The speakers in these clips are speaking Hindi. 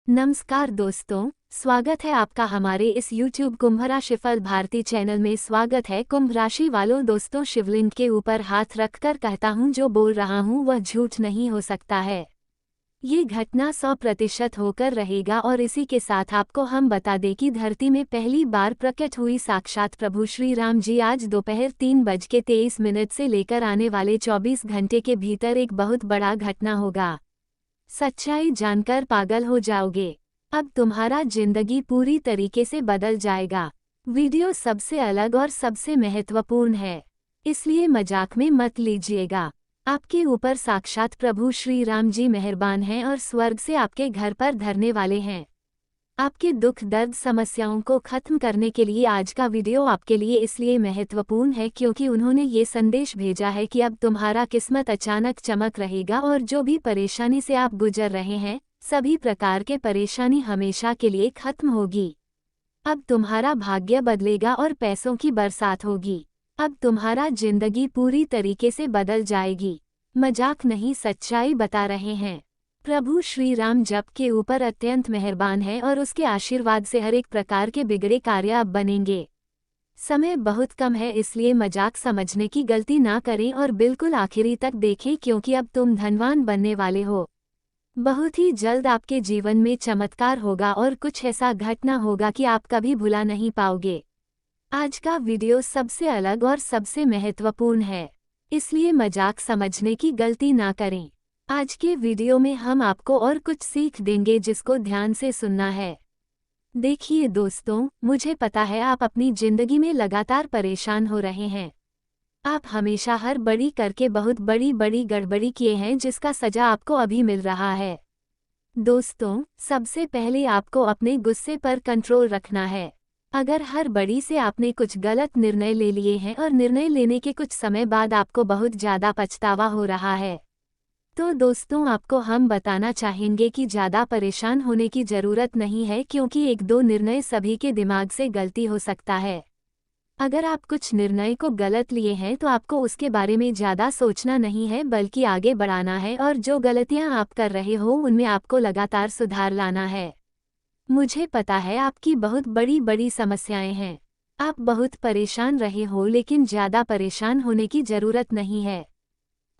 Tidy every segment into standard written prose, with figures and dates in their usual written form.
नमस्कार दोस्तों, स्वागत है आपका हमारे इस YouTube कुंभ राशिफल भारती चैनल में। स्वागत है कुंभ राशि वालों। दोस्तों, शिवलिंग के ऊपर हाथ रखकर कहता हूँ, जो बोल रहा हूँ वह झूठ नहीं हो सकता है। ये घटना 100% होकर रहेगा। और इसी के साथ आपको हम बता दें कि धरती में पहली बार प्रकट हुई साक्षात प्रभु श्री राम जी आज दोपहर 3:23 से लेकर आने वाले 24 घंटे के भीतर एक बहुत बड़ा घटना होगा। सच्चाई जानकर पागल हो जाओगे। अब तुम्हारा जिंदगी पूरी तरीके से बदल जाएगा। वीडियो सबसे अलग और सबसे महत्वपूर्ण है, इसलिए मजाक में मत लीजिएगा। आपके ऊपर साक्षात प्रभु श्री राम जी मेहरबान हैं और स्वर्ग से आपके घर पर धरने वाले हैं। आपके दुख दर्द समस्याओं को खत्म करने के लिए आज का वीडियो आपके लिए इसलिए महत्वपूर्ण है क्योंकि उन्होंने ये संदेश भेजा है कि अब तुम्हारा किस्मत अचानक चमक रहेगा और जो भी परेशानी से आप गुजर रहे हैं, सभी प्रकार के परेशानी हमेशा के लिए खत्म होगी। अब तुम्हारा भाग्य बदलेगा और पैसों की बरसात होगी। अब तुम्हारा जिंदगी पूरी तरीके से बदल जाएगी। मजाक नहीं, सच्चाई बता रहे हैं। प्रभु श्री राम जप के ऊपर अत्यंत मेहरबान है और उसके आशीर्वाद से हर एक प्रकार के बिगड़े कार्य अब बनेंगे। समय बहुत कम है, इसलिए मजाक समझने की गलती ना करें और बिल्कुल आखिरी तक देखें क्योंकि अब तुम धनवान बनने वाले हो। बहुत ही जल्द आपके जीवन में चमत्कार होगा और कुछ ऐसा घटना होगा कि आप कभी भुला नहीं पाओगे। आज का वीडियो सबसे अलग और सबसे महत्वपूर्ण है, इसलिए मजाक समझने की गलती ना करें। आज के वीडियो में हम आपको और कुछ सीख देंगे जिसको ध्यान से सुनना है। देखिए दोस्तों, मुझे पता है आप अपनी जिंदगी में लगातार परेशान हो रहे हैं। आप हमेशा हर बड़ी करके बहुत बड़ी बड़ी गड़बड़ी किए हैं जिसका सजा आपको अभी मिल रहा है। दोस्तों, सबसे पहले आपको अपने गुस्से पर कंट्रोल रखना है। अगर हर बड़ी से आपने कुछ गलत निर्णय ले लिए हैं और निर्णय लेने के कुछ समय बाद आपको बहुत ज़्यादा पछतावा हो रहा है, तो दोस्तों आपको हम बताना चाहेंगे कि ज़्यादा परेशान होने की ज़रूरत नहीं है क्योंकि एक दो निर्णय सभी के दिमाग से गलती हो सकता है। अगर आप कुछ निर्णय को गलत लिए हैं तो आपको उसके बारे में ज़्यादा सोचना नहीं है बल्कि आगे बढ़ाना है और जो गलतियां आप कर रहे हो उनमें आपको लगातार सुधार लाना है। मुझे पता है आपकी बहुत बड़ी बड़ी समस्याएं हैं, आप बहुत परेशान रहे हो, लेकिन ज़्यादा परेशान होने की ज़रूरत नहीं है।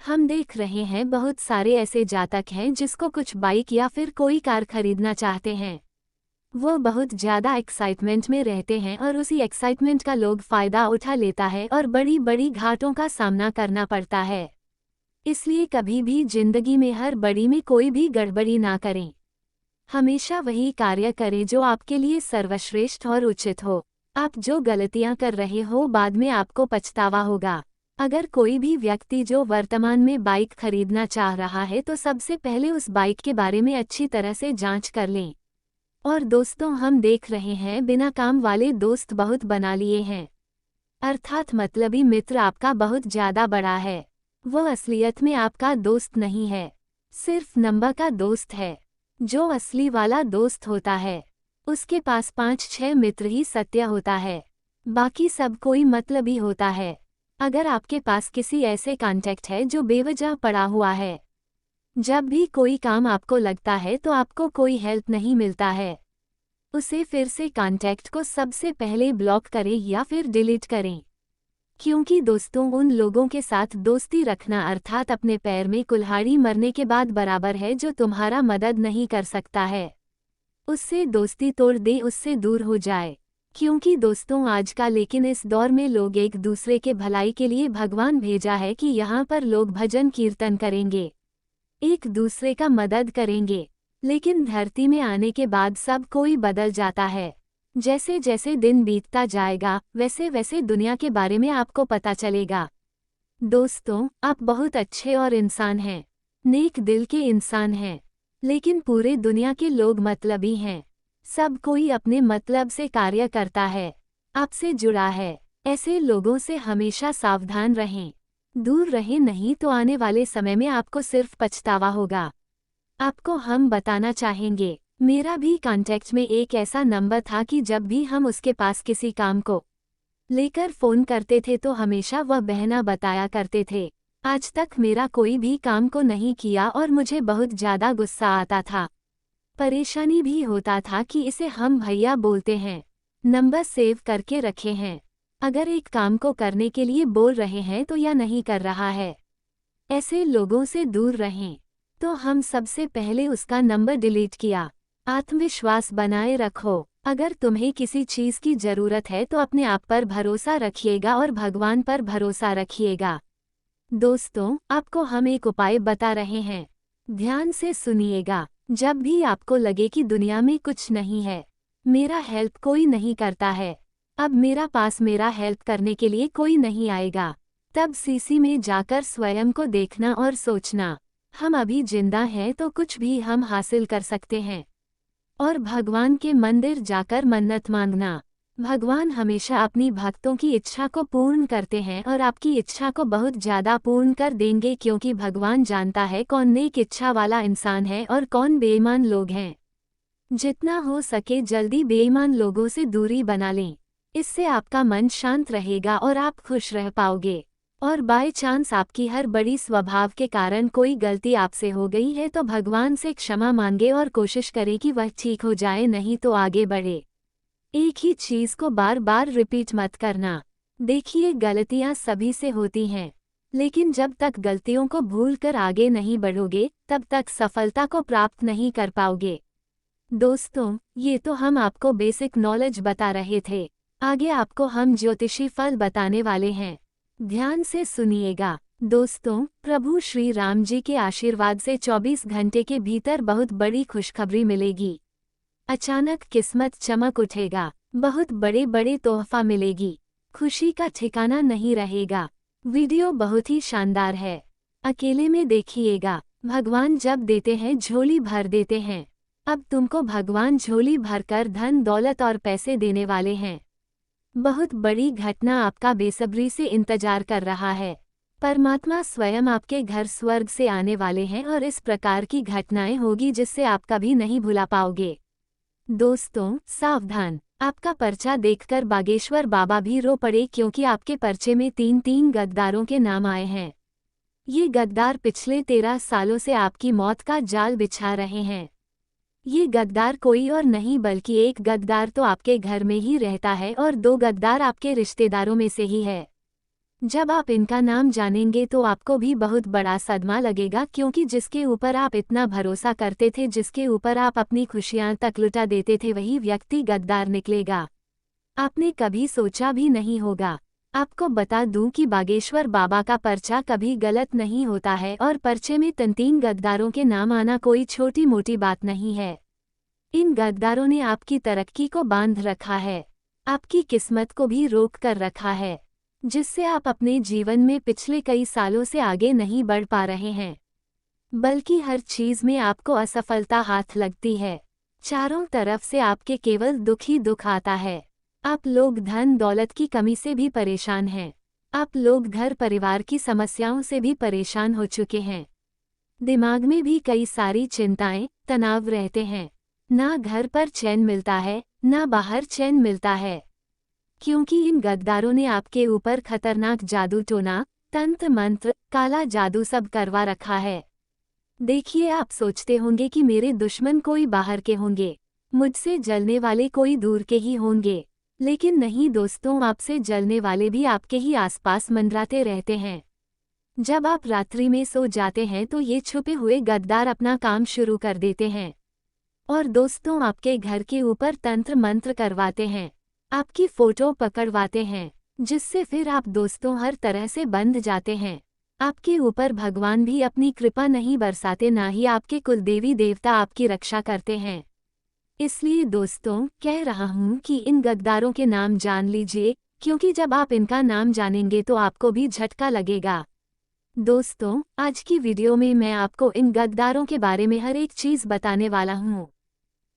हम देख रहे हैं बहुत सारे ऐसे जातक हैं जिसको कुछ बाइक या फिर कोई कार खरीदना चाहते हैं। वो बहुत ज़्यादा एक्साइटमेंट में रहते हैं और उसी एक्साइटमेंट का लोग फ़ायदा उठा लेता है और बड़ी बड़ी घाटों का सामना करना पड़ता है। इसलिए कभी भी जिंदगी में हर बड़ी में कोई भी गड़बड़ी ना करें। हमेशा वही कार्य करें जो आपके लिए सर्वश्रेष्ठ और उचित हो। आप जो गलतियां कर रहे हो बाद में आपको पछतावा होगा। अगर कोई भी व्यक्ति जो वर्तमान में बाइक खरीदना चाह रहा है तो सबसे पहले उस बाइक के बारे में अच्छी तरह से जांच कर लें। और दोस्तों, हम देख रहे हैं बिना काम वाले दोस्त बहुत बना लिए हैं, अर्थात मतलबी मित्र आपका बहुत ज़्यादा बड़ा है। वो असलियत में आपका दोस्त नहीं है, सिर्फ नंबर का दोस्त है। जो असली वाला दोस्त होता है उसके पास 5-6 मित्र ही सत्य होता है, बाकी सब कोई मतलबी होता है। अगर आपके पास किसी ऐसे कांटेक्ट है जो बेवजह पड़ा हुआ है, जब भी कोई काम आपको लगता है तो आपको कोई हेल्प नहीं मिलता है, उसे फिर से कांटेक्ट को सबसे पहले ब्लॉक करें या फिर डिलीट करें। क्योंकि दोस्तों, उन लोगों के साथ दोस्ती रखना अर्थात अपने पैर में कुल्हाड़ी मरने के बाद बराबर है जो तुम्हारा मदद नहीं कर सकता है। उससे दोस्ती तोड़ दे, उससे दूर हो जाए। क्योंकि दोस्तों, आज का लेकिन इस दौर में लोग एक दूसरे के भलाई के लिए भगवान भेजा है कि यहाँ पर लोग भजन कीर्तन करेंगे, एक दूसरे का मदद करेंगे। लेकिन धरती में आने के बाद सब कोई बदल जाता है। जैसे जैसे दिन बीतता जाएगा वैसे वैसे दुनिया के बारे में आपको पता चलेगा। दोस्तों, आप बहुत अच्छे और इंसान हैं, नेक दिल के इंसान हैं, लेकिन पूरे दुनिया के लोग मतलबी हैं। सब कोई अपने मतलब से कार्य करता है, आपसे जुड़ा है। ऐसे लोगों से हमेशा सावधान रहें, दूर रहें, नहीं तो आने वाले समय में आपको सिर्फ पछतावा होगा। आपको हम बताना चाहेंगे, मेरा भी कांटेक्ट में एक ऐसा नंबर था कि जब भी हम उसके पास किसी काम को लेकर फ़ोन करते थे तो हमेशा वह बहाना बताया करते थे। आज तक मेरा कोई भी काम को नहीं किया और मुझे बहुत ज़्यादा गुस्सा आता था। परेशानी भी होता था कि इसे हम भैया बोलते हैं। नंबर सेव करके रखे हैं। अगर एक काम को करने के लिए बोल रहे हैं तो या नहीं कर रहा है, ऐसे लोगों से दूर रहें। तो हम सबसे पहले उसका नंबर डिलीट किया। आत्मविश्वास बनाए रखो। अगर तुम्हें किसी चीज की जरूरत है तो अपने आप पर भरोसा रखिएगा और भगवान पर भरोसा रखिएगा। दोस्तों, आपको हम एक उपाय बता रहे हैं, ध्यान से सुनिएगा। जब भी आपको लगे कि दुनिया में कुछ नहीं है, मेरा हेल्प कोई नहीं करता है, अब मेरा पास मेरा हेल्प करने के लिए कोई नहीं आएगा, तब सीसी में जाकर स्वयं को देखना और सोचना, हम अभी जिंदा हैं तो कुछ भी हम हासिल कर सकते हैं। और भगवान के मंदिर जाकर मन्नत मांगना। भगवान हमेशा अपनी भक्तों की इच्छा को पूर्ण करते हैं और आपकी इच्छा को बहुत ज़्यादा पूर्ण कर देंगे, क्योंकि भगवान जानता है कौन नेक इच्छा वाला इंसान है और कौन बेईमान लोग हैं। जितना हो सके जल्दी बेईमान लोगों से दूरी बना लें, इससे आपका मन शांत रहेगा और आप खुश रह पाओगे। और बाय चांस आपकी हर बड़ी स्वभाव के कारण कोई गलती आपसे हो गई है तो भगवान से क्षमा मांगे और कोशिश करें कि वह ठीक हो जाए, नहीं तो आगे बढ़े। एक ही चीज को बार बार रिपीट मत करना। देखिए, गलतियां सभी से होती हैं, लेकिन जब तक गलतियों को भूलकर आगे नहीं बढ़ोगे तब तक सफलता को प्राप्त नहीं कर पाओगे। दोस्तों, ये तो हम आपको बेसिक नॉलेज बता रहे थे, आगे आपको हम ज्योतिषी फल बताने वाले हैं। ध्यान से सुनिएगा। दोस्तों, प्रभु श्री राम जी के आशीर्वाद से 24 घंटे के भीतर बहुत बड़ी खुशखबरी मिलेगी। अचानक किस्मत चमक उठेगा, बहुत बड़े बड़े तोहफा मिलेगी, खुशी का ठिकाना नहीं रहेगा। वीडियो बहुत ही शानदार है, अकेले में देखिएगा। भगवान जब देते हैं झोली भर देते हैं। अब तुमको भगवान झोली भरकर धन दौलत और पैसे देने वाले हैं। बहुत बड़ी घटना आपका बेसब्री से इंतजार कर रहा है। परमात्मा स्वयं आपके घर स्वर्ग से आने वाले हैं और इस प्रकार की घटनाएं होगी जिससे आप कभी नहीं भुला पाओगे। दोस्तों, सावधान, आपका पर्चा देखकर बागेश्वर बाबा भी रो पड़े, क्योंकि आपके पर्चे में 3 गद्दारों के नाम आए हैं। ये गद्दार पिछले 13 सालों से आपकी मौत का जाल बिछा रहे हैं। ये गद्दार कोई और नहीं बल्कि एक गद्दार तो आपके घर में ही रहता है और 2 गद्दार आपके रिश्तेदारों में से ही है। जब आप इनका नाम जानेंगे तो आपको भी बहुत बड़ा सदमा लगेगा, क्योंकि जिसके ऊपर आप इतना भरोसा करते थे, जिसके ऊपर आप अपनी खुशियां तक लुटा देते थे, वही व्यक्ति गद्दार निकलेगा। आपने कभी सोचा भी नहीं होगा। आपको बता दूं कि बागेश्वर बाबा का पर्चा कभी गलत नहीं होता है और पर्चे में 3 गद्दारों के नाम आना कोई छोटी मोटी बात नहीं है। इन गद्दारों ने आपकी तरक्की को बांध रखा है, आपकी किस्मत को भी रोक कर रखा है, जिससे आप अपने जीवन में पिछले कई सालों से आगे नहीं बढ़ पा रहे हैं, बल्कि हर चीज में आपको असफलता हाथ लगती है। चारों तरफ से आपके केवल दुख ही दुख आता है। आप लोग धन दौलत की कमी से भी परेशान हैं। आप लोग घर परिवार की समस्याओं से भी परेशान हो चुके हैं। दिमाग में भी कई सारी चिंताएं, तनाव रहते हैं। ना घर पर चैन मिलता है, ना बाहर चैन मिलता है, क्योंकि इन गद्दारों ने आपके ऊपर खतरनाक जादू टोना, तंत्र मंत्र, काला जादू सब करवा रखा है। देखिए, आप सोचते होंगे कि मेरे दुश्मन कोई बाहर के होंगे, मुझसे जलने वाले कोई दूर के ही होंगे, लेकिन नहीं दोस्तों, आपसे जलने वाले भी आपके ही आसपास मंडराते रहते हैं। जब आप रात्रि में सो जाते हैं तो ये छुपे हुए गद्दार अपना काम शुरू कर देते हैं और दोस्तों आपके घर के ऊपर तंत्र मंत्र करवाते हैं, आपकी फोटो पकड़वाते हैं, जिससे फिर आप दोस्तों हर तरह से बंध जाते हैं। आपके ऊपर भगवान भी अपनी कृपा नहीं बरसाते, ना ही आपके कुलदेवी देवता आपकी रक्षा करते हैं। इसलिए दोस्तों, कह रहा हूँ कि इन गद्दारों के नाम जान लीजिए, क्योंकि जब आप इनका नाम जानेंगे तो आपको भी झटका लगेगा। दोस्तों, आज की वीडियो में मैं आपको इन गद्दारों के बारे में हर एक चीज़ बताने वाला हूँ।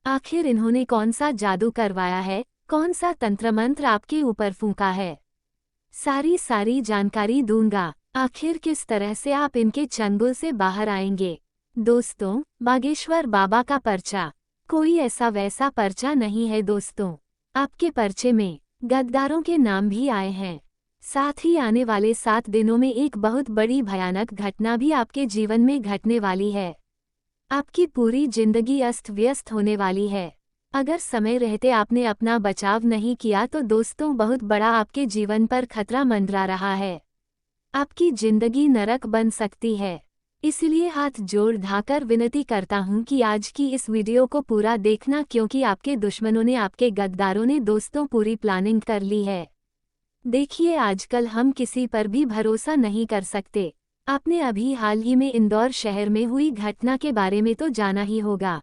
आखिर इन्होंने कौन सा जादू करवाया है, कौन सा तंत्र मंत्र आपके ऊपर फूंका है, सारी जानकारी दूंगा। आखिर किस तरह से आप इनके चंगुल से बाहर आएंगे। दोस्तों, बागेश्वर बाबा का पर्चा कोई ऐसा वैसा पर्चा नहीं है दोस्तों। आपके पर्चे में गद्दारों के नाम भी आए हैं। साथ ही आने वाले 7 दिनों में एक बहुत बड़ी भयानक घटना भी आपके जीवन में घटने वाली है। आपकी पूरी जिंदगी अस्त व्यस्त होने वाली है। अगर समय रहते आपने अपना बचाव नहीं किया तो दोस्तों बहुत बड़ा आपके जीवन पर खतरा मंडरा रहा है। आपकी जिंदगी नरक बन सकती है। इसलिए हाथ जोड़ ढाकर विनती करता हूं कि आज की इस वीडियो को पूरा देखना, क्योंकि आपके दुश्मनों ने, आपके गद्दारों ने दोस्तों पूरी प्लानिंग कर ली है। देखिए, आजकल हम किसी पर भी भरोसा नहीं कर सकते। आपने अभी हाल ही में इंदौर शहर में हुई घटना के बारे में तो जाना ही होगा,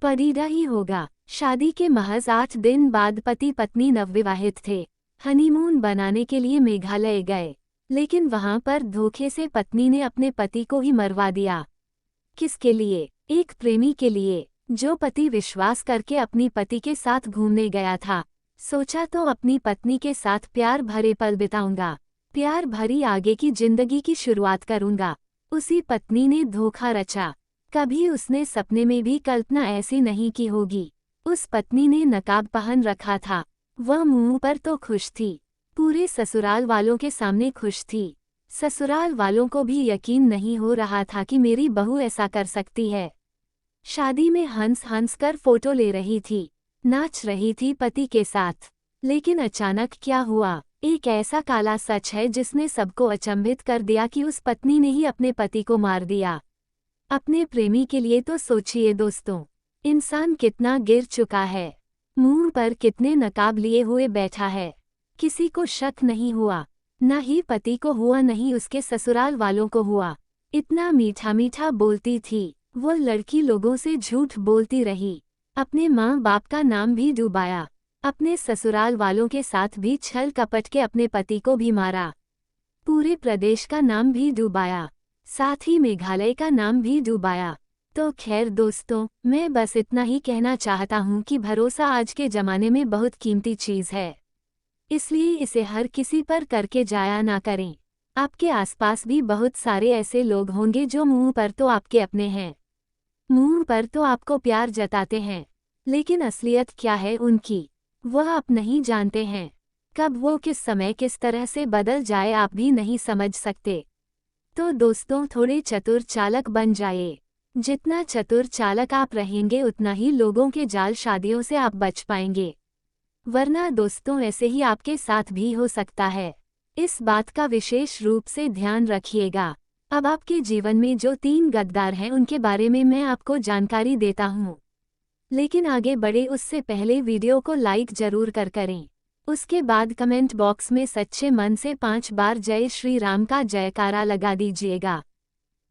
पढ़ा ही होगा। शादी के महज 8 दिन बाद पति पत्नी नवविवाहित थे। हनीमून बनाने के लिए मेघालय गए, लेकिन वहां पर धोखे से पत्नी ने अपने पति को ही मरवा दिया। किसके लिए? एक प्रेमी के लिए, जो पति विश्वास करके अपनी पति के साथ घूमने गया था। सोचा तो अपनी पत्नी के साथ प्यार भरे पल बिताऊंगा, प्यार भरी आगे की जिंदगी की शुरुआत करूंगा। उसी पत्नी ने धोखा रचा। कभी उसने सपने में भी कल्पना ऐसी नहीं की होगी। उस पत्नी ने नकाब पहन रखा था। वह मुंह पर तो खुश थी, पूरे ससुराल वालों के सामने खुश थी। ससुराल वालों को भी यकीन नहीं हो रहा था कि मेरी बहू ऐसा कर सकती है। शादी में हंस हंस कर फोटो ले रही थी, नाच रही थी पति के साथ। लेकिन अचानक क्या हुआ? एक ऐसा काला सच है जिसने सबको अचंभित कर दिया कि उस पत्नी ने ही अपने पति को मार दिया। अपने प्रेमी के लिए तो सोचिए दोस्तों, इंसान कितना गिर चुका है, मुंह पर कितने नकाब लिए हुए बैठा है। किसी को शक नहीं हुआ, न ही पति को हुआ, नहीं उसके ससुराल वालों को हुआ। इतना मीठा मीठा बोलती थी वो लड़की, लोगों से झूठ बोलती रही, अपने माँ बाप का नाम भी डुबाया, अपने ससुराल वालों के साथ भी छल कपट के अपने पति को भी मारा, पूरे प्रदेश का नाम भी डुबाया, साथ ही मेघालय का नाम भी डुबाया। तो खैर दोस्तों, मैं बस इतना ही कहना चाहता हूँ कि भरोसा आज के ज़माने में बहुत कीमती चीज़ है, इसलिए इसे हर किसी पर करके जाया ना करें। आपके आसपास भी बहुत सारे ऐसे लोग होंगे जो मुंह पर तो आपके अपने हैं, मुंह पर तो आपको प्यार जताते हैं, लेकिन असलियत क्या है उनकी, वह आप नहीं जानते हैं। कब वो किस समय किस तरह से बदल जाए आप भी नहीं समझ सकते। तो दोस्तों, थोड़े चतुर चालक बन जाइए। जितना चतुर चालक आप रहेंगे उतना ही लोगों के जाल शादियों से आप बच पाएंगे, वरना दोस्तों ऐसे ही आपके साथ भी हो सकता है। इस बात का विशेष रूप से ध्यान रखिएगा। अब आपके जीवन में जो 3 गद्दार हैं उनके बारे में मैं आपको जानकारी देता हूँ, लेकिन आगे बढ़े उससे पहले वीडियो को लाइक जरूर करें। उसके बाद कमेंट बॉक्स में सच्चे मन से 5 बार जय श्री राम का जयकारा लगा दीजिएगा।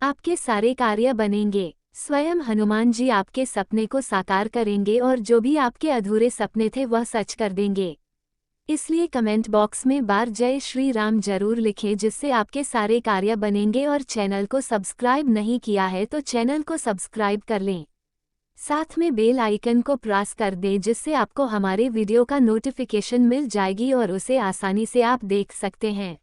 आपके सारे कार्य बनेंगे। स्वयं हनुमान जी आपके सपने को साकार करेंगे और जो भी आपके अधूरे सपने थे वह सच कर देंगे। इसलिए कमेंट बॉक्स में बार जय श्री राम जरूर लिखें, जिससे आपके सारे कार्य बनेंगे। और चैनल को सब्सक्राइब नहीं किया है तो चैनल को सब्सक्राइब कर लें, साथ में बेल आइकन को प्रेस कर दें, जिससे आपको हमारे वीडियो का नोटिफिकेशन मिल जाएगी और उसे आसानी से आप देख सकते हैं।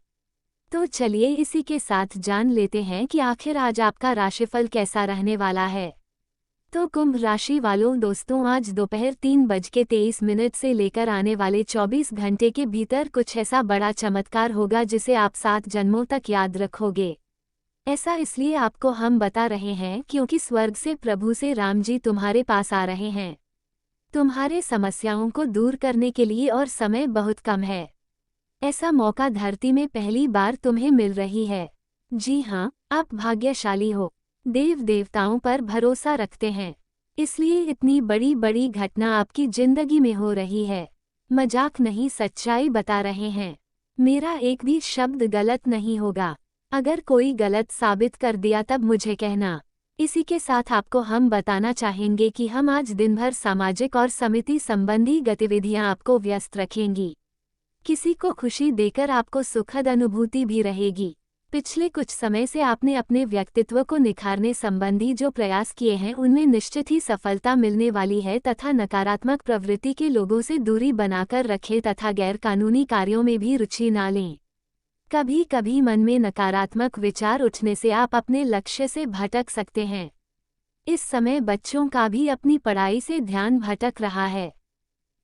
तो चलिए इसी के साथ जान लेते हैं कि आखिर आज आपका राशिफल कैसा रहने वाला है। तो कुंभ राशि वालों दोस्तों, आज दोपहर 3:23 से लेकर आने वाले 24 घंटे के भीतर कुछ ऐसा बड़ा चमत्कार होगा जिसे आप 7 जन्मों तक याद रखोगे। ऐसा इसलिए आपको हम बता रहे हैं क्योंकि स्वर्ग से प्रभु से राम जी तुम्हारे पास आ रहे हैं, तुम्हारे समस्याओं को दूर करने के लिए, और समय बहुत कम है। ऐसा मौका धरती में पहली बार तुम्हें मिल रही है। जी हाँ, आप भाग्यशाली हो, देव देवताओं पर भरोसा रखते हैं, इसलिए इतनी बड़ी बड़ी घटना आपकी जिंदगी में हो रही है। मजाक नहीं, सच्चाई बता रहे हैं। मेरा एक भी शब्द गलत नहीं होगा। अगर कोई गलत साबित कर दिया तब मुझे कहना। इसी के साथ आपको हम बताना चाहेंगे कि हम आज दिन भर सामाजिक और समिति संबंधी गतिविधियां आपको व्यस्त रखेंगी। किसी को खुशी देकर आपको सुखद अनुभूति भी रहेगी। पिछले कुछ समय से आपने अपने व्यक्तित्व को निखारने संबंधी जो प्रयास किए हैं उनमें निश्चित ही सफलता मिलने वाली है, तथा नकारात्मक प्रवृत्ति के लोगों से दूरी बनाकर रखें तथा गैर कानूनी कार्यों में भी रुचि ना लें। कभी कभी मन में नकारात्मक विचार उठने से आप अपने लक्ष्य से भटक सकते हैं। इस समय बच्चों का भी अपनी पढ़ाई से ध्यान भटक रहा है।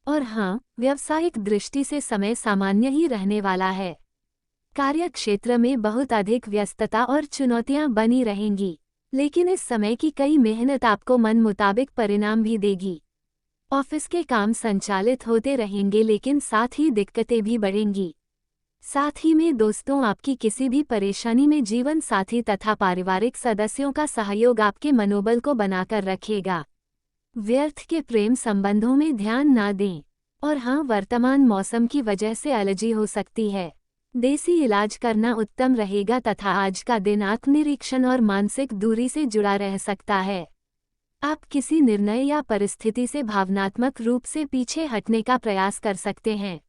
और हाँ, व्यावसायिक दृष्टि से समय सामान्य ही रहने वाला है। कार्य क्षेत्र में बहुत अधिक व्यस्तता और चुनौतियां बनी रहेंगी। लेकिन इस समय की कई मेहनत आपको मन मुताबिक परिणाम भी देगी। ऑफिस के काम संचालित होते रहेंगे लेकिन साथ ही दिक्कतें भी बढ़ेंगी। साथ ही में दोस्तों, आपकी किसी भी परेशानी में जीवन साथी तथा पारिवारिक सदस्यों का सहयोग आपके मनोबल को बनाकर रखेगा। व्यर्थ के प्रेम संबंधों में ध्यान ना दें। और हाँ, वर्तमान मौसम की वजह से एलर्जी हो सकती है। देसी इलाज करना उत्तम रहेगा तथा आज का दिन आत्मनिरीक्षण और मानसिक दूरी से जुड़ा रह सकता है। आप किसी निर्णय या परिस्थिति से भावनात्मक रूप से पीछे हटने का प्रयास कर सकते हैं।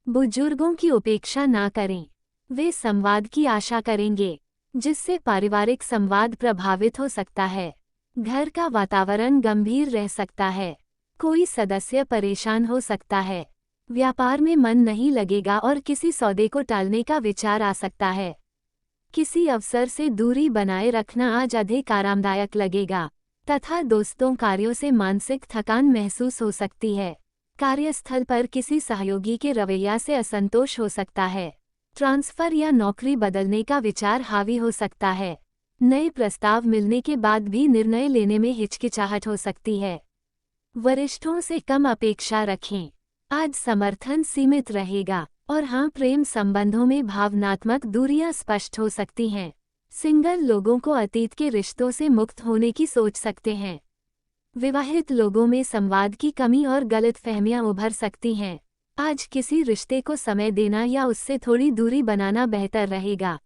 बुजुर्गों की उपेक्षा ना करें। वे संवाद की आशा करेंगे, जिससे पारिवारिक संवाद प्रभावित हो सकता है। घर का वातावरण गंभीर रह सकता है। कोई सदस्य परेशान हो सकता है। व्यापार में मन नहीं लगेगा और किसी सौदे को टालने का विचार आ सकता है। किसी अवसर से दूरी बनाए रखना आज अधिक आरामदायक लगेगा तथा दोस्तों, कार्यों से मानसिक थकान महसूस हो सकती है। कार्यस्थल पर किसी सहयोगी के रवैया से असंतोष हो सकता है। ट्रांसफर या नौकरी बदलने का विचार हावी हो सकता है। नए प्रस्ताव मिलने के बाद भी निर्णय लेने में हिचकिचाहट हो सकती है। वरिष्ठों से कम अपेक्षा रखें। आज समर्थन सीमित रहेगा। और हाँ, प्रेम संबंधों में भावनात्मक दूरियां स्पष्ट हो सकती हैं। सिंगल लोगों को अतीत के रिश्तों से मुक्त होने की सोच सकते हैं। विवाहित लोगों में संवाद की कमी और गलतफहमियां उभर सकती हैं। आज किसी रिश्ते को समय देना या उससे थोड़ी दूरी बनाना बेहतर रहेगा।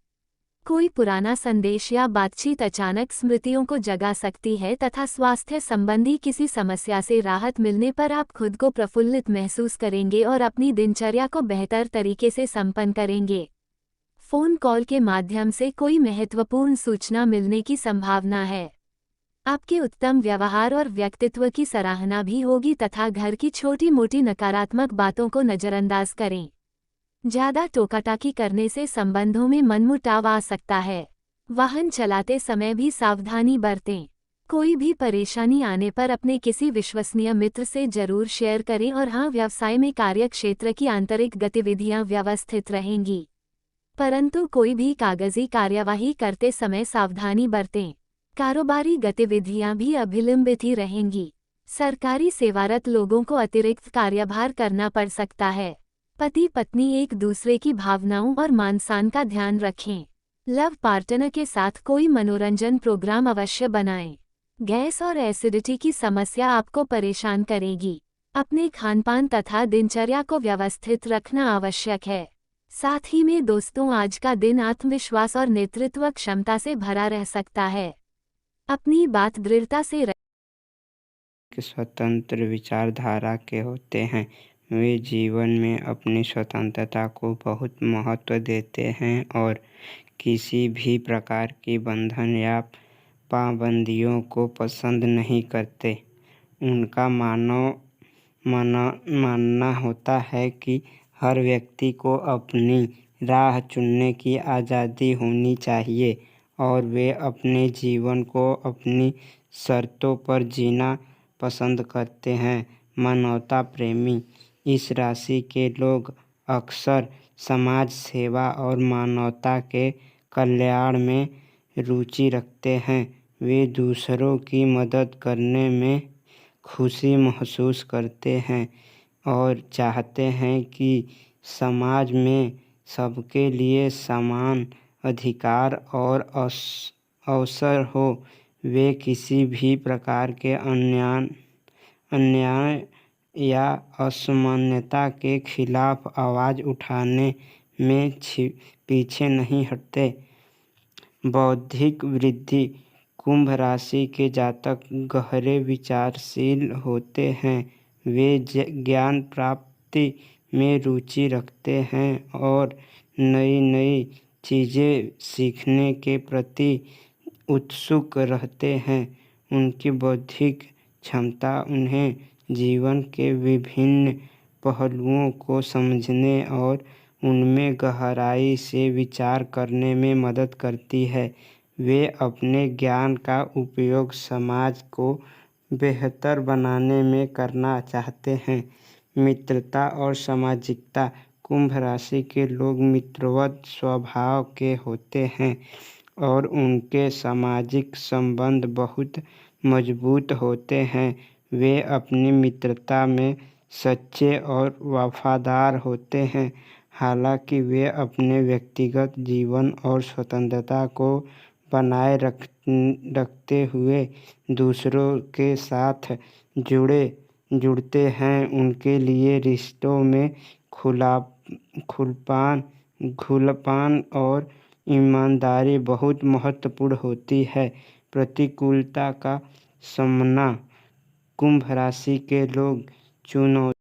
कोई पुराना संदेश या बातचीत अचानक स्मृतियों को जगा सकती है तथा स्वास्थ्य संबंधी किसी समस्या से राहत मिलने पर आप खुद को प्रफुल्लित महसूस करेंगे और अपनी दिनचर्या को बेहतर तरीके से संपन्न करेंगे। फोन कॉल के माध्यम से कोई महत्वपूर्ण सूचना मिलने की संभावना है। आपके उत्तम व्यवहार और व्यक्तित्व की सराहना भी होगी तथा घर की छोटी मोटी नकारात्मक बातों को नज़रअंदाज करें। ज्यादा टोकाटाकी करने से संबंधों में मनमुटाव आ सकता है। वाहन चलाते समय भी सावधानी बरतें। कोई भी परेशानी आने पर अपने किसी विश्वसनीय मित्र से जरूर शेयर करें। और हाँ, व्यवसाय में कार्यक्षेत्र की आंतरिक गतिविधियां व्यवस्थित रहेंगी, परंतु कोई भी कागजी कार्यवाही करते समय सावधानी बरतें। कारोबारी गतिविधियां भी अभिलंबित ही रहेंगी। सरकारी सेवारत लोगों को अतिरिक्त कार्यभार करना पड़ सकता है। पति पत्नी एक दूसरे की भावनाओं और मान-सम्मान का ध्यान रखें। लव पार्टनर के साथ कोई मनोरंजन प्रोग्राम अवश्य बनाएं। गैस और एसिडिटी की समस्या आपको परेशान करेगी। अपने खानपान तथा दिनचर्या को व्यवस्थित रखना आवश्यक है। साथ ही में दोस्तों, आज का दिन आत्मविश्वास और नेतृत्व क्षमता से भरा रह सकता है। अपनी बात दृढ़ता से स्वतंत्र विचारधारा के होते हैं। वे जीवन में अपनी स्वतंत्रता को बहुत महत्व देते हैं और किसी भी प्रकार की बंधन या पाबंदियों को पसंद नहीं करते। उनका मानना होता है कि हर व्यक्ति को अपनी राह चुनने की आज़ादी होनी चाहिए और वे अपने जीवन को अपनी शर्तों पर जीना पसंद करते हैं। मानवता प्रेमी इस राशि के लोग अक्सर समाज सेवा और मानवता के कल्याण में रुचि रखते हैं। वे दूसरों की मदद करने में खुशी महसूस करते हैं और चाहते हैं कि समाज में सबके लिए समान अधिकार और अवसर हो। वे किसी भी प्रकार के अन्याय या असमानता के खिलाफ आवाज़ उठाने में पीछे नहीं हटते। बौद्धिक वृद्धि कुंभ राशि के जातक गहरे विचारशील होते हैं। वे ज्ञान प्राप्ति में रुचि रखते हैं और नई नई चीज़ें सीखने के प्रति उत्सुक रहते हैं। उनकी बौद्धिक क्षमता उन्हें जीवन के विभिन्न पहलुओं को समझने और उनमें गहराई से विचार करने में मदद करती है। वे अपने ज्ञान का उपयोग समाज को बेहतर बनाने में करना चाहते हैं। मित्रता और सामाजिकता कुंभ राशि के लोग मित्रवत स्वभाव के होते हैं और उनके सामाजिक संबंध बहुत मजबूत होते हैं। वे अपनी मित्रता में सच्चे और वफादार होते हैं। हालांकि वे अपने व्यक्तिगत जीवन और स्वतंत्रता को बनाए रखते हुए दूसरों के साथ जुड़ते हैं। उनके लिए रिश्तों में खुलापन और ईमानदारी बहुत महत्वपूर्ण होती है। प्रतिकूलता का सामना कुंभ राशि के लोग चुनौती